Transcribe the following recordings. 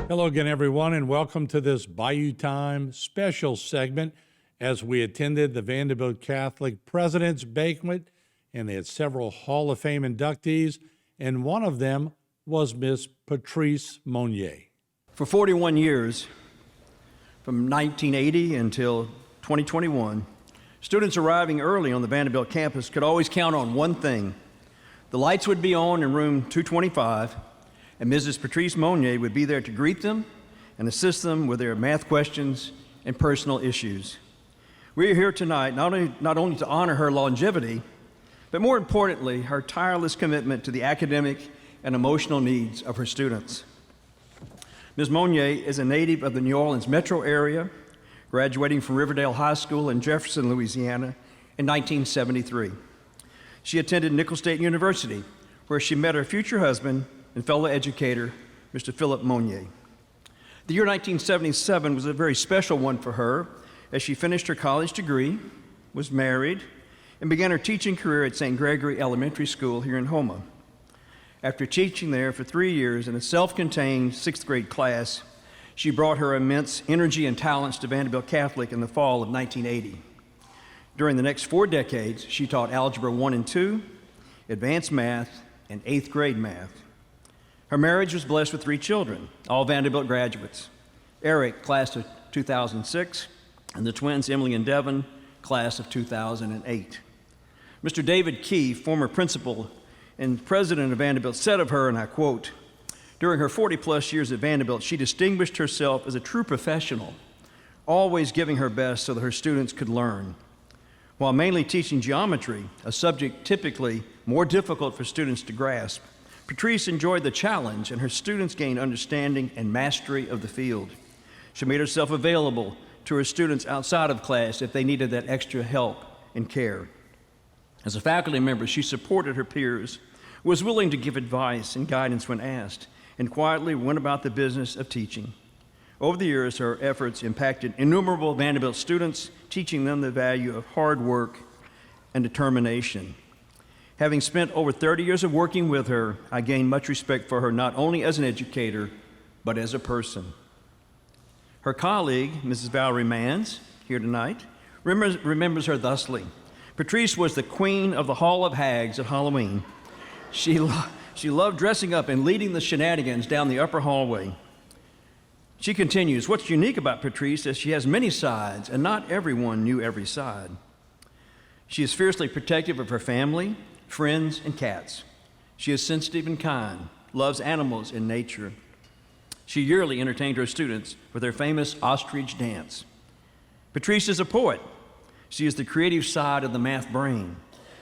Hello again, everyone, and welcome to this Bayou Time special segment as we attended the Vandebilt Catholic President's Banquet, and they had several Hall of Fame inductees, and one of them was Miss Patrice Monier. For 41 years, from 1980 until 2021, students arriving early on the Vandebilt campus could always count on one thing. The lights would be on in room 225, and Mrs. Patrice Monier would be there to greet them and assist them with their math questions and personal issues. We are here tonight not only to honor her longevity, but more importantly, her tireless commitment to the academic and emotional needs of her students. Ms. Monier is a native of the New Orleans metro area, graduating from Riverdale High School in Jefferson, Louisiana in 1973. She attended Nicholls State University, where she met her future husband and fellow educator, Mr. Philip Monier. The year 1977 was a very special one for her, as she finished her college degree, was married, and began her teaching career at St. Gregory Elementary School here in Houma. After teaching there for 3 years in a self-contained 6th grade class, she brought her immense energy and talents to Vandebilt Catholic in the fall of 1980. During the next 4 decades, she taught Algebra 1 and 2, Advanced Math, and 8th grade math. Her marriage was blessed with 3 children, all Vandebilt graduates. Eric, class of 2006, and the twins Emily and Devin, class of 2008. Mr. David Key, former principal and president of Vandebilt, said of her, and I quote, "During her 40-plus years at Vandebilt, she distinguished herself as a true professional, always giving her best so that her students could learn. While mainly teaching geometry, a subject typically more difficult for students to grasp, Patrice enjoyed the challenge, and her students gained understanding and mastery of the field. She made herself available to her students outside of class if they needed that extra help and care. As a faculty member, she supported her peers, was willing to give advice and guidance when asked, and quietly went about the business of teaching. Over the years, her efforts impacted innumerable Vandebilt students, teaching them the value of hard work and determination. Having spent over 30 years of working with her, I gained much respect for her not only as an educator, but as a person." Her colleague, Mrs. Valerie Manns, here tonight, remembers her thusly. "Patrice was the queen of the Hall of Hags at Halloween. She loved dressing up and leading the shenanigans down the upper hallway." She continues, "What's unique about Patrice is she has many sides, and not everyone knew every side. She is fiercely protective of her family, friends, and cats. She is sensitive and kind, loves animals and nature. She yearly entertained her students with her famous ostrich dance. Patrice is a poet. She is the creative side of the math brain.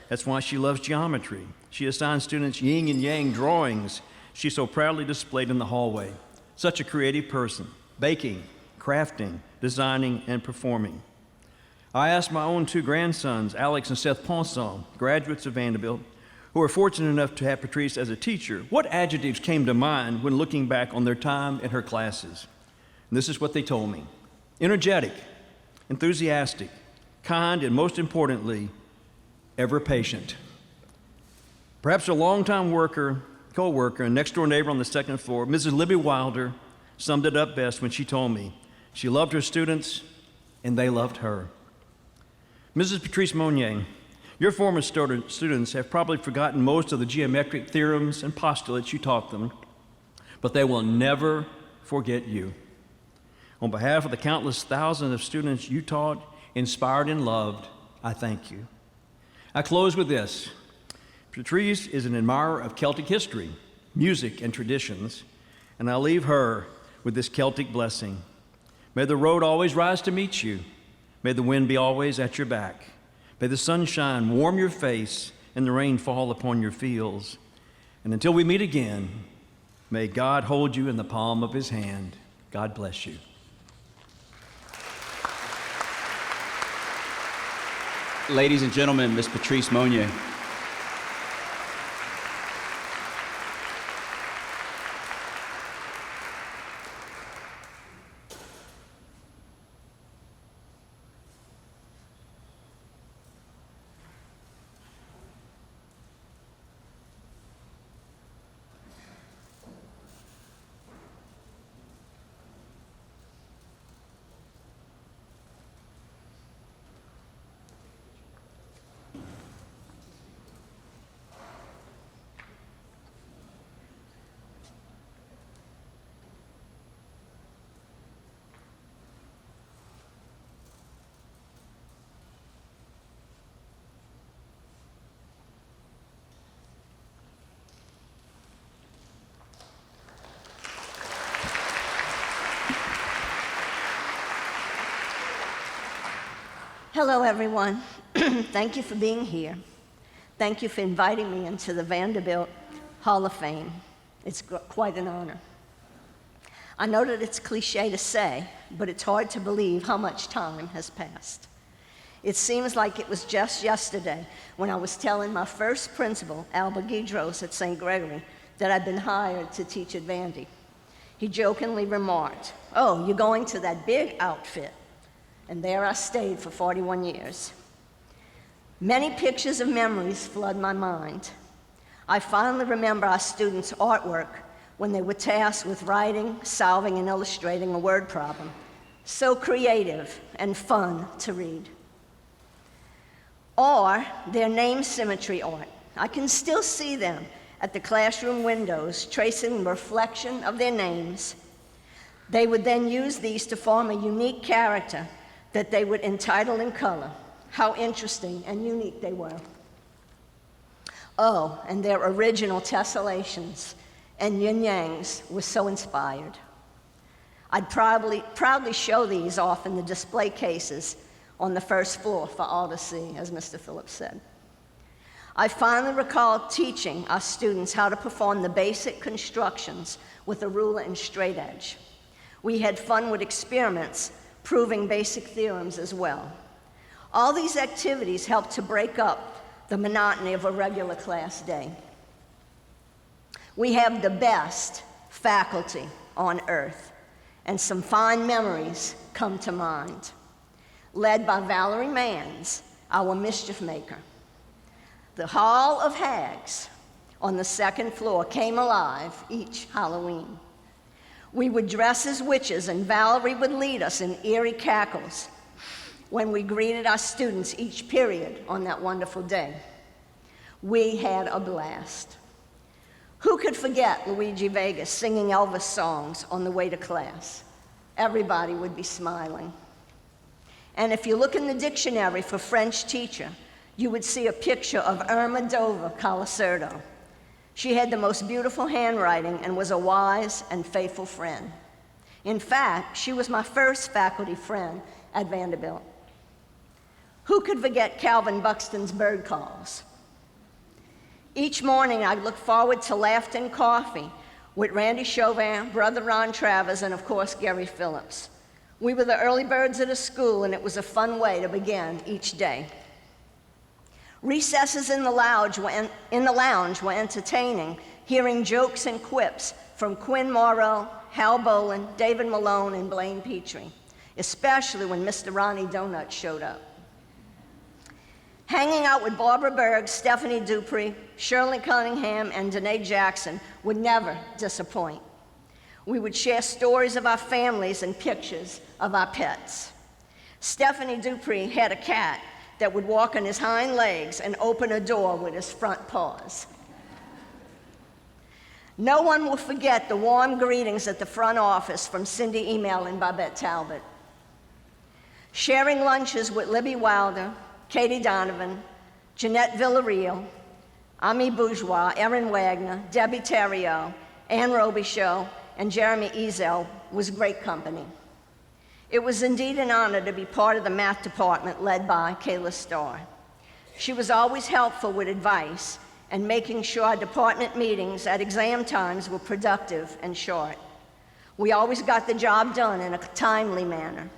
That's why she loves geometry. She assigns students yin and yang drawings she so proudly displayed in the hallway. Such a creative person, baking, crafting, designing, and performing. I asked my own 2 grandsons, Alex and Seth Ponson, graduates of Vandebilt, who were fortunate enough to have Patrice as a teacher, what adjectives came to mind when looking back on their time in her classes. And this is what they told me: energetic, enthusiastic, kind, and most importantly, ever patient. Perhaps a longtime co-worker and next-door neighbor on the 2nd floor, Mrs. Libby Wilder, summed it up best when she told me she loved her students and they loved her. Mrs. Patrice Monier, your former students have probably forgotten most of the geometric theorems and postulates you taught them, but they will never forget you. On behalf of the countless thousands of students you taught, inspired, and loved, I thank you. I close with this. Patrice is an admirer of Celtic history, music, and traditions, and I leave her with this Celtic blessing. May the road always rise to meet you. May the wind be always at your back. May the sunshine warm your face and the rain fall upon your fields. And until we meet again, may God hold you in the palm of his hand. God bless you. Ladies and gentlemen, Ms. Patrice Monier. Hello, everyone. Thank you for being here. Thank you for inviting me into the Vandebilt Hall of Fame. It's quite an honor. I know that it's cliche to say, but it's hard to believe how much time has passed. It seems like it was just yesterday when I was telling my first principal, Albert Guidros at St. Gregory, that I'd been hired to teach at Vandy. He jokingly remarked, "Oh, you're going to that big outfit." And there I stayed for 41 years. Many pictures of memories flood my mind. I fondly remember our students' artwork when they were tasked with writing, solving, and illustrating a word problem. So creative and fun to read. Or their name symmetry art. I can still see them at the classroom windows, tracing the reflection of their names. They would then use these to form a unique character that they would entitle in color. How interesting and unique they were. Oh, and their original tessellations and yin-yangs were so inspired. I'd proudly show these off in the display cases on the first floor for all to see, as Mr. Phillips said. I finally recall teaching our students how to perform the basic constructions with a ruler and straight edge. We had fun with experiments, proving basic theorems as well. All these activities helped to break up the monotony of a regular class day. We have the best faculty on earth, and some fine memories come to mind. Led by Valerie Manns, our mischief maker. The Hall of Hags on the second floor came alive each Halloween. We would dress as witches, and Valerie would lead us in eerie cackles when we greeted our students each period on that wonderful day. We had a blast. Who could forget Luigi Vegas singing Elvis songs on the way to class? Everybody would be smiling. And if you look in the dictionary for French teacher, you would see a picture of Irma Dover Colacerdo. She had the most beautiful handwriting and was a wise and faithful friend. In fact, she was my first faculty friend at Vandebilt. Who could forget Calvin Buxton's bird calls? Each morning, I'd look forward to Laughter and Coffee with Randy Chauvin, Brother Ron Travers, and of course, Gary Phillips. We were the early birds of the school, and it was a fun way to begin each day. Recesses in the lounge were entertaining, hearing jokes and quips from Quinn Morrow, Hal Bolin, David Malone, and Blaine Petrie, especially when Mr. Ronnie Donut showed up. Hanging out with Barbara Berg, Stephanie Dupree, Shirley Cunningham, and Danae Jackson would never disappoint. We would share stories of our families and pictures of our pets. Stephanie Dupree had a cat that would walk on his hind legs and open a door with his front paws. No one will forget the warm greetings at the front office from Cindy Email and Babette Talbot. Sharing lunches with Libby Wilder, Katie Donovan, Jeanette Villarreal, Ami Bourgeois, Erin Wagner, Debbie Theriault, Ann Robichaud, and Jeremy Ezel was great company. It was indeed an honor to be part of the math department led by Kayla Starr. She was always helpful with advice and making sure our department meetings at exam times were productive and short. We always got the job done in a timely manner.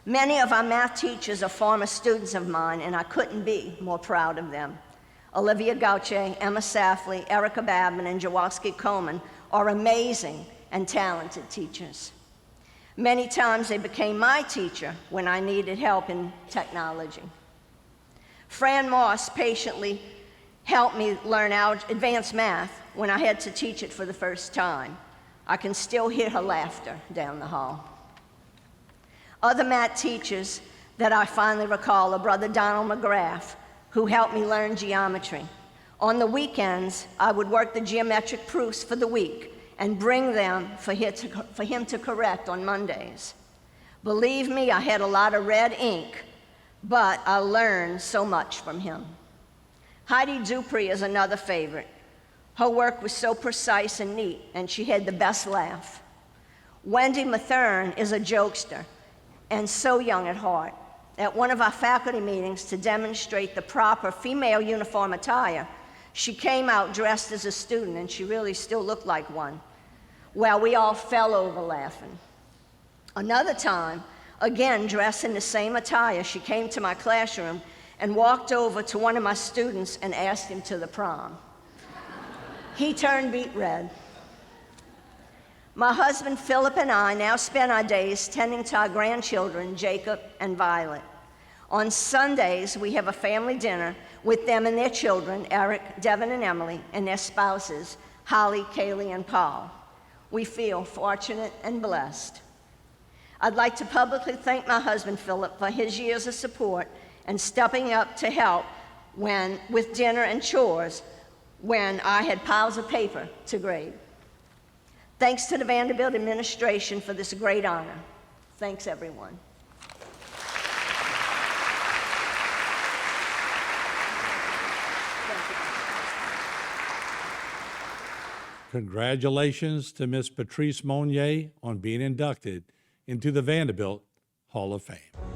Many of our math teachers are former students of mine, and I couldn't be more proud of them. Olivia Gauche, Emma Safley, Erica Babin, and Jaworski Coleman are amazing and talented teachers. Many times they became my teacher when I needed help in technology. Fran Moss patiently helped me learn advanced math when I had to teach it for the first time. I can still hear her laughter down the hall. Other math teachers that I finally recall are Brother Donald McGrath, who helped me learn geometry. On the weekends, I would work the geometric proofs for the week and bring them for him to correct on Mondays. Believe me, I had a lot of red ink, but I learned so much from him. Heidi Dupree is another favorite. Her work was so precise and neat, and she had the best laugh. Wendy Mathern is a jokester and so young at heart. at one of our faculty meetings to demonstrate the proper female uniform attire, she came out dressed as a student, and she really still looked like one. Well, we all fell over laughing. Another time, again dressed in the same attire, she came to my classroom and walked over to one of my students and asked him to the prom. He turned beet red. My husband Philip and I now spend our days tending to our grandchildren, Jacob and Violet. On Sundays, we have a family dinner with them and their children, Eric, Devin, and Emily, and their spouses, Holly, Kaylee, and Paul. We feel fortunate and blessed. I'd like to publicly thank my husband, Philip, for his years of support and stepping up to help with dinner and chores when I had piles of paper to grade. Thanks to the Vandebilt administration for this great honor. Thanks, everyone. Congratulations to Ms. Patrice Monier on being inducted into the Vandebilt Hall of Fame.